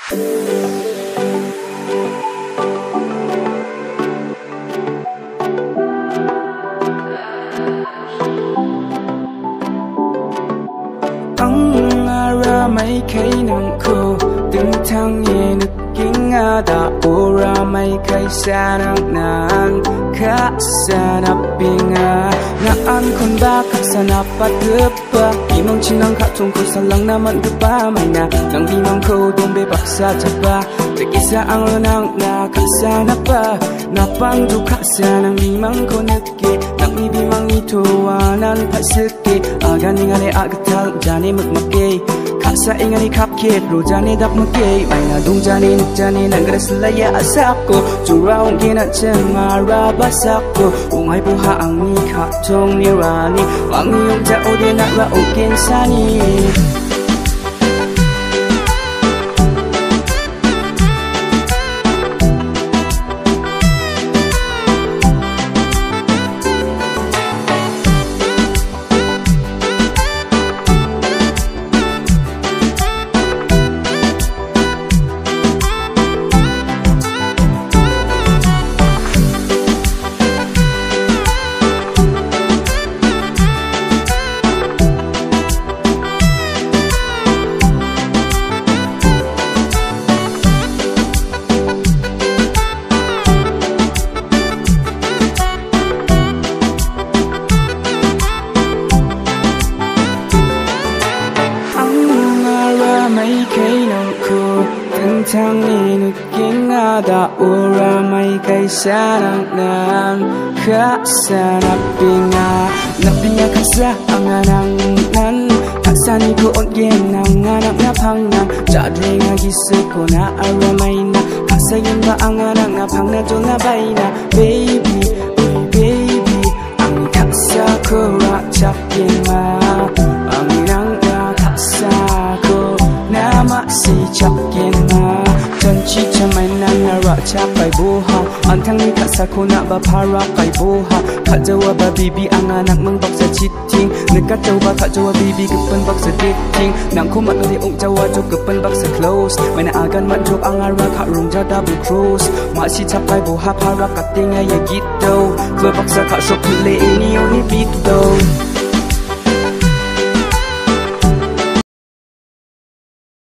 Mai kai nang ko từng thang ye nực kinh ada ora mai kai sanang nan ka sanap pinga na an kon ba ka sanap patpa imong chinang ka tung ko salang naman pa mai na nang imong ko dong be baksa chapa tekisa ang lanang na ka sanapa na pang du ka sanang imong ko nake nang ibimang ito anan pasike aganing ale agatal jani magmake sa ingani kapkit rojane dak make mai na dung jani nik jani nang graslaya asako jurau gina chengara basako ungai buha ang ni kap tong ni rani wangi yung ja ode na ra oken sani Thang ni nực kinh ada ora mai kai sanang nan ka sanap pinga na pinga kasa anganang nan kasani ko ongen nang anak na pangnang jadre nga gise ko na ara mai na kasayin ba anganang na pangna jo na baina baby oh baby ang kasa ko ra chapin ma ang nang na kasa ko na ma si chapin ma Janji chamai nana ra chapai boha antang ni kasa ko na ba para kai boha kajawa ba bibi ang anak mang baksa cheating nakajaw ba kajawa bibi kepen baksa dating nang ko mat ri ong jawa jo kepen baksa close mai na agan mat jok ang ara ka rong ja double cross ma si chapai boha para katinga ya gito klo baksa ka shop le ni oni beat do